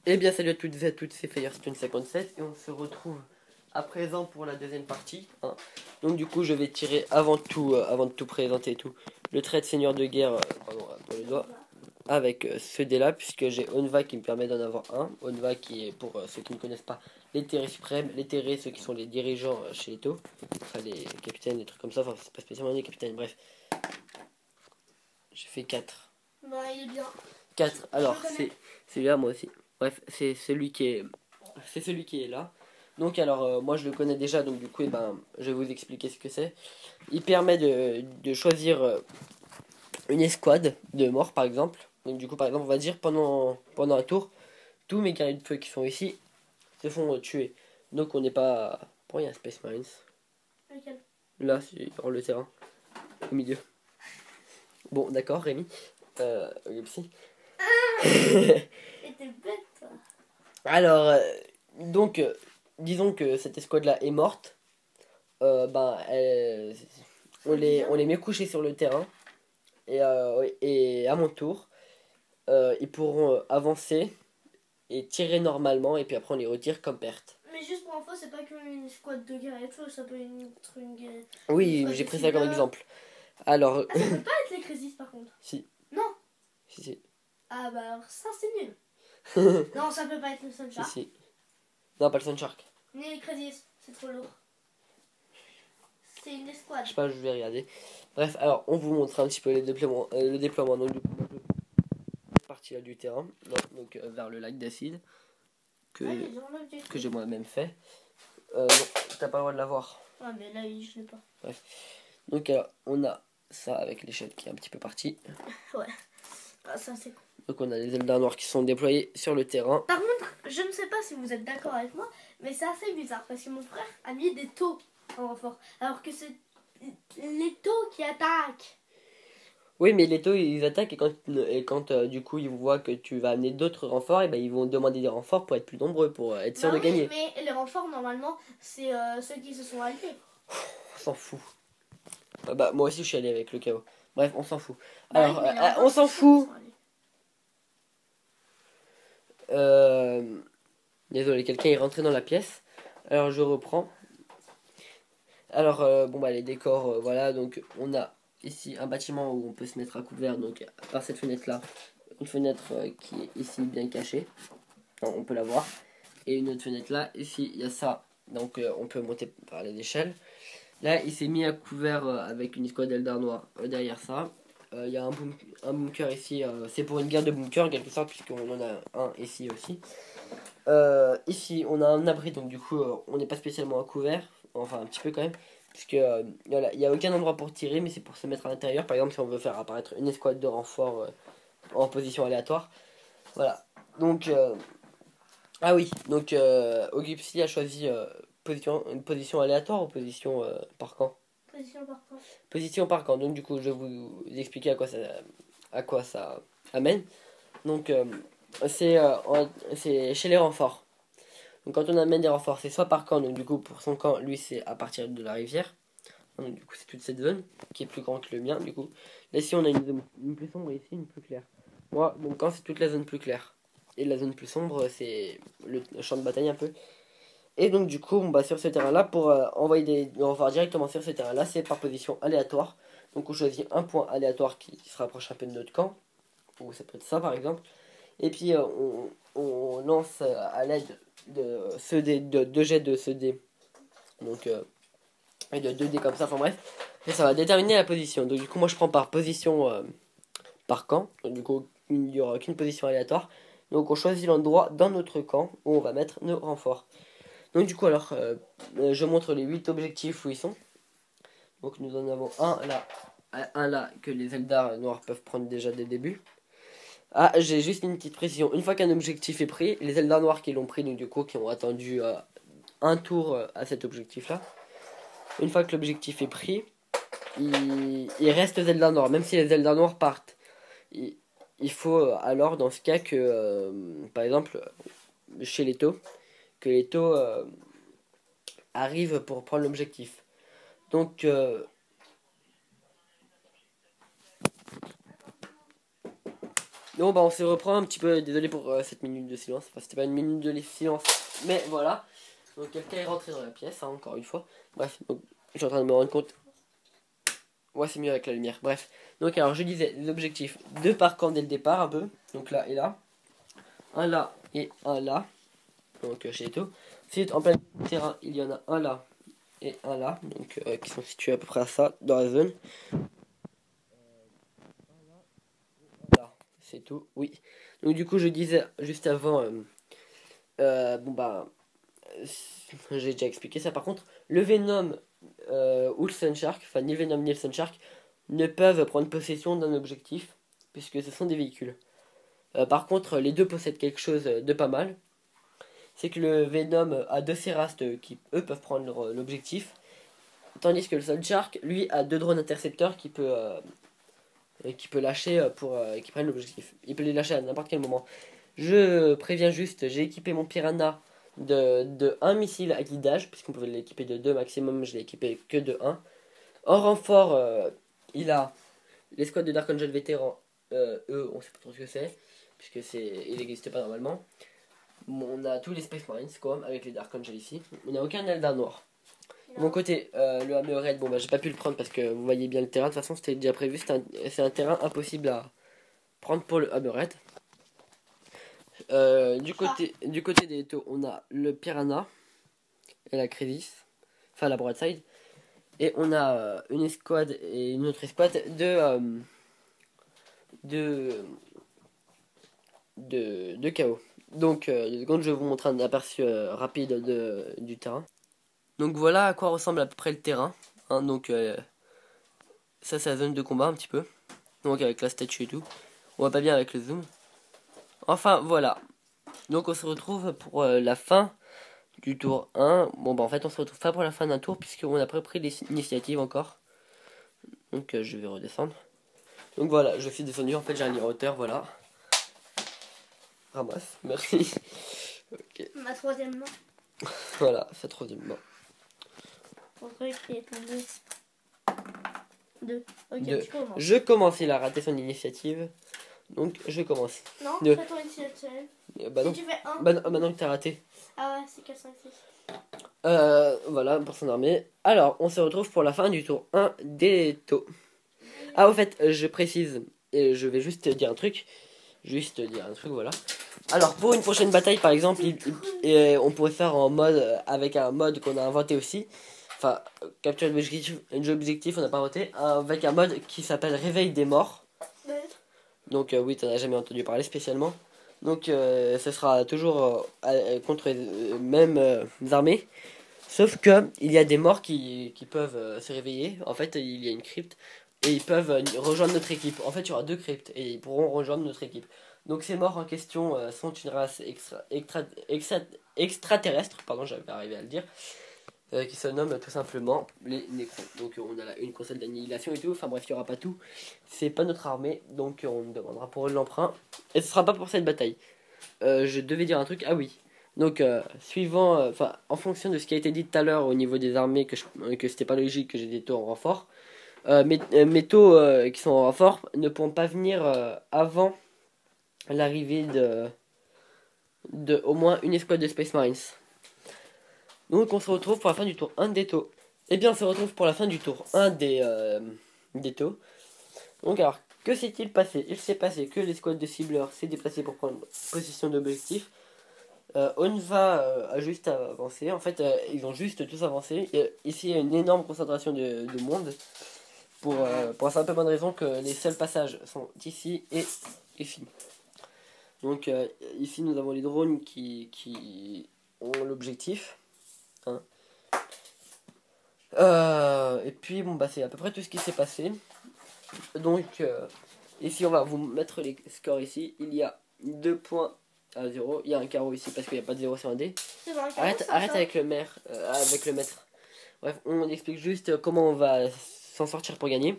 Eh bien salut à toutes et à tous, c'est Firestone57 et on se retrouve à présent pour la deuxième partie. Hein. Donc du coup je vais tirer avant de tout présenter et tout, le trait de seigneur de guerre, pardon, pour le doigt, avec ce dé là, puisque j'ai Onva qui me permet d'en avoir un. Onva qui est, pour ceux qui ne connaissent pas, l'éthéré suprême, l'éthéré, ceux qui sont les dirigeants chez les taux, enfin les capitaines, des trucs comme ça, enfin c'est pas spécialement des capitaines, bref. J'ai fait 4. Non, il est bien. 4, alors c'est celui-là moi aussi. Bref, c'est celui qui est là. Donc alors moi je le connais déjà, donc du coup eh ben, je vais vous expliquer ce que c'est. Il permet de choisir une escouade de morts par exemple. Donc du coup par exemple on va dire pendant un tour, tous mes guerriers de feu qui sont ici se font tuer. Donc on n'est pas... Pourquoi il y a Space Marines? Lequel? Là, sur le terrain, au milieu. Bon d'accord Rémi, Psy. T'es bête toi. Alors, disons que cette escouade-là est morte. Ben, on les met couchés sur le terrain. Et à mon tour, ils pourront avancer et tirer normalement. Et puis après, on les retire comme perte. Mais juste pour info, c'est pas qu'une squad de guerre et tout, ça peut être une guerre. Oui, j'ai pris ça comme exemple. Alors. Ah, ça peut pas être les Crisis par contre. Si. Non. Si. Ah bah alors ça c'est nul. Non, ça peut pas être le Sunshark. Si. Non, pas le Sunshark. Ni les Crisis, c'est trop lourd. C'est une escouade. Je sais pas, je vais regarder. Bref, alors on vous montre un petit peu le déploiement donc, cette partie-là du terrain, donc vers le lac d'acide que j'ai moi-même fait. Non, t'as pas le droit de l'avoir. Ah mais là je l'ai pas. Bref. Donc alors, on a ça avec l'échelle qui est un petit peu partie. Ouais. Ah, ça c'est cool. Donc on a les Eldar noirs qui sont déployés sur le terrain. Par contre, je ne sais pas si vous êtes d'accord avec moi, mais c'est assez bizarre parce que mon frère a mis des taux en renfort, alors que c'est les taux qui attaquent. Oui, mais les taux ils attaquent et quand du coup ils voient que tu vas amener d'autres renforts, et ben ils vont demander des renforts pour être plus nombreux, pour être sûr de gagner. Mais les renforts normalement c'est ceux qui se sont alliés. On s'en fout. Bah moi aussi je suis allé avec le chaos. Bref, on s'en fout. Bah Alors, oui, on s'en fout. Désolé, quelqu'un est rentré dans la pièce. Alors je reprends. Alors bon bah les décors, voilà, donc on a ici un bâtiment où on peut se mettre à couvert, donc par cette fenêtre là, une fenêtre qui est ici bien cachée, non, on peut la voir, et une autre fenêtre là, ici il y a ça, donc on peut monter par les échelles. Là il s'est mis à couvert avec une escouade d'Eldar noir derrière ça. Il y a un bunker ici, c'est pour une guerre de bunker en quelque sorte, puisqu'on en a un ici aussi. Ici on a un abri, donc du coup on n'est pas spécialement à couvert, enfin un petit peu quand même, puisque il n'y a aucun endroit pour tirer, mais c'est pour se mettre à l'intérieur. Par exemple si on veut faire apparaître une escouade de renfort en position aléatoire, voilà. Donc ah oui, donc Ogipsy a choisi une position aléatoire ou position par camp? Position par camp. Position par camp, donc du coup je vais vous expliquer à quoi ça amène. Donc c'est chez les renforts. Donc quand on amène des renforts, c'est soit par camp, donc du coup pour son camp, lui c'est à partir de la rivière. Donc du coup c'est toute cette zone qui est plus grande que le mien du coup. Là ici on a une zone plus sombre et ici une plus claire. Moi mon camp c'est toute la zone plus claire. Et la zone plus sombre c'est le champ de bataille un peu. Et donc du coup on va sur ce terrain là pour envoyer des renforts directement sur ce terrain là, c'est par position aléatoire. Donc on choisit un point aléatoire qui se rapproche un peu de notre camp. Ou ça peut être ça par exemple. Et puis on lance à l'aide de 2 jets de ce dé. Donc et de 2 dés comme ça, enfin bref. Et ça va déterminer la position. Donc du coup moi je prends par position par camp. Donc du coup il n'y aura qu'une position aléatoire. Donc on choisit l'endroit dans notre camp où on va mettre nos renforts. Donc du coup alors je montre les 8 objectifs où ils sont. Donc nous en avons un là que les Eldar noirs peuvent prendre déjà dès le début. Ah, j'ai juste une petite précision. Une fois qu'un objectif est pris, les Eldar noirs qui l'ont pris, donc du coup, qui ont attendu un tour à cet objectif-là. Une fois que l'objectif est pris, il reste aux Eldar noirs, même si les Eldar noirs partent. Il faut alors, dans ce cas, que, par exemple, chez les taux, que les taux arrivent pour prendre l'objectif. Donc, Bon bah on se reprend un petit peu, désolé pour cette minute de silence, enfin c'était pas une minute de silence, mais voilà. Donc quelqu'un est rentré dans la pièce, hein, encore une fois. Bref, donc je suis en train de me rendre compte. Ouais c'est mieux avec la lumière, bref. Donc alors je disais, les objectifs, 2 par camp dès le départ un peu, donc là et là. Un là et un là, donc chez Eto. Ensuite en plein terrain, il y en a un là et un là, donc qui sont situés à peu près à ça, dans la zone. Là, c'est tout, oui. Donc du coup je disais juste avant, bon bah, j'ai déjà expliqué ça par contre, le Venom ou le Sunshark, enfin ni le Venom ni le Sunshark, ne peuvent prendre possession d'un objectif, puisque ce sont des véhicules. Par contre, les deux possèdent quelque chose de pas mal, c'est que le Venom a 2 Cérastes qui, eux, peuvent prendre l'objectif, tandis que le Sunshark, lui, a 2 drones intercepteurs qui peut lâcher pour qu'ils prennent l'objectif. Il peut les lâcher à n'importe quel moment. Je préviens juste, j'ai équipé mon Piranha de un missile à guidage, puisqu'on pouvait l'équiper de 2 maximum, je l'ai équipé que de un. En renfort, il a l'escouade de Dark Angel vétéran, eux, on sait pas trop ce que c'est, puisque il n'existe pas normalement. Bon, on a tous les Space Marines, quoi, avec les Dark Angel ici. On n'a aucun Eldar noir. De mon côté, le Hammerhead, bon bah j'ai pas pu le prendre parce que vous voyez bien le terrain, de toute façon c'était déjà prévu, c'est un terrain impossible à prendre pour le Hammerhead. Du côté des Eto, on a le Piranha et la Crisis, enfin la Broadside, et on a une escouade et une autre escouade de, de KO. Donc, deux secondes, je vais vous montrer un aperçu rapide du terrain. Donc voilà à quoi ressemble à peu près le terrain. Hein, donc ça c'est la zone de combat un petit peu. Donc avec la statue et tout. On voit pas bien avec le zoom. Enfin voilà. Donc on se retrouve pour la fin du tour 1. Bon bah en fait on se retrouve pas pour la fin d'un tour puisqu'on a pas pris l'initiative encore. Donc je vais redescendre. Donc voilà, je suis descendu, en fait j'ai un lit en hauteur, voilà. Ramasse, merci. Ok, Ma troisième main. voilà, sa troisième main. Ton truc qui est tombé. 2. Ok, Deux. tu commences. Je commence, il a raté son initiative. Donc je commence. Non, Deux. fais ton initiative. Bah non. Si tu fais 1. Bah non, maintenant que t'as raté. Ah ouais, c'est 4, 5, 6. Voilà pour son armée. Alors, on se retrouve pour la fin du tour 1 des taux. Ah, au fait, je précise, et je vais juste dire un truc. Voilà. Alors, pour une prochaine bataille, par exemple, on pourrait faire en mode, avec un mode qu'on a inventé aussi. Enfin, capture d'objectif, on n'a pas inventé. Avec un mode qui s'appelle Réveil des morts. Ouais. Donc, oui, t'en as jamais entendu parler spécialement. Donc, ce sera toujours contre les mêmes armées. Sauf que il y a des morts qui peuvent se réveiller. En fait, il y a une crypte et ils peuvent rejoindre notre équipe. En fait, il y aura 2 cryptes et ils pourront rejoindre notre équipe. Donc ces morts en question sont une race extraterrestre, pardon, j'avais arrivé à le dire, qui se nomme tout simplement les Necrons. Donc on a là une console d'annihilation et tout. Enfin bref, il n'y aura pas tout. C'est pas notre armée, donc on demandera pour l'emprunt. Et ce sera pas pour cette bataille. Je devais dire un truc. Ah oui. Donc, suivant, en fonction de ce qui a été dit tout à l'heure au niveau des armées, que c'était pas logique que j'ai des taux en renfort, mes taux qui sont en renfort ne pourront pas venir avant l'arrivée de au moins une escouade de Space Marines. Donc, on se retrouve pour la fin du tour 1 des taux. Eh bien, on se retrouve pour la fin du tour 1 des taux. Donc, alors, que s'est-il passé? Il s'est passé que l'escouade de cibleurs s'est déplacée pour prendre possession d'objectifs. Onva a juste avancé. En fait, ils ont juste tous avancé. Ici, il y a une énorme concentration de monde. Pour la simple bonne raison que les seuls passages sont ici et ici. Donc, ici, nous avons les drones qui ont l'objectif. Hein. Et puis, bon, bah, c'est à peu près tout ce qui s'est passé. Donc, ici, on va vous mettre les scores ici. Il y a 2 points à 0. Il y a un carreau ici parce qu'il n'y a pas de 0 sur un dé. Arrête avec le maire, avec le maître. Bref, on explique juste comment on va s'en sortir pour gagner.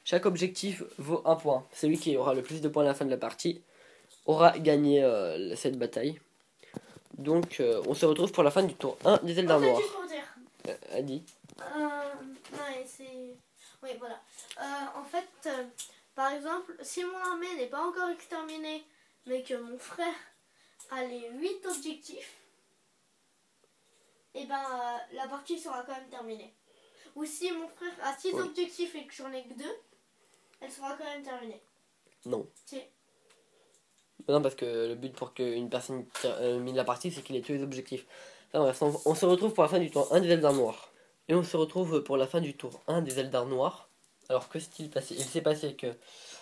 Chaque objectif vaut 1 point. Celui qui aura le plus de points à la fin de la partie aura gagné cette bataille. Donc, on se retrouve pour la fin du tour 1 des Eldar Noirs. Adi. Ouais, c'est... Oui, voilà. En fait, par exemple, si mon armée n'est pas encore exterminée, mais que mon frère a les 8 objectifs, et ben la partie sera quand même terminée. Ou si mon frère a 6 Ouais. objectifs et que j'en ai que 2, elle sera quand même terminée. Non. Si. Non, parce que le but pour qu'une personne termine la partie, c'est qu'il ait tous les objectifs. Enfin, bref, on se retrouve pour la fin du tour 1 des Eldar noirs. Et on se retrouve pour la fin du tour 1 des Eldar noirs. Alors que s'est-il passé? Il s'est passé que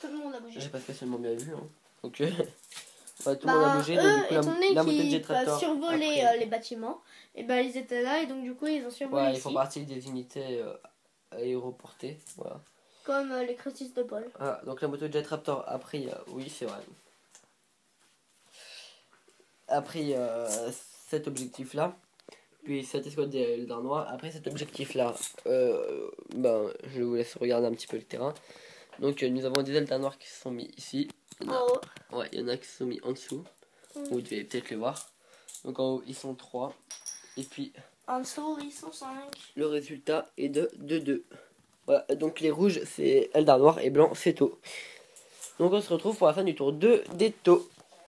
Tout le monde a bougé. j'ai pas spécialement bien vu. Hein. Donc, ouais, tout le monde a bougé. Donc, du coup, étant donné la moto de qu'ils Jet Tractor. survolaient après, les bâtiments, et ben ils étaient là et donc du coup ils ont survolé ouais, ils ici, font partie des unités aéroportées. Voilà. comme les Crétis de Paul. Voilà. Donc, la moto de Jet Raptor a pris. Oui, c'est vrai. A pris cet objectif-là. Puis cette escouade des Eldar noirs. Après cet objectif-là, ben, je vous laisse regarder un petit peu le terrain. Donc, nous avons des Eldar noirs qui se sont mis ici. Il y en a, En haut. ouais, il y en a qui se sont mis en dessous. Mm. Vous devez peut-être les voir. Donc, en haut, ils sont 3. Et puis, En dessous, ils sont 5. le résultat est de 2-2. Voilà, donc les rouges, c'est Eldar noir et blanc, c'est taux. Donc, on se retrouve pour la fin du tour 2 des taux.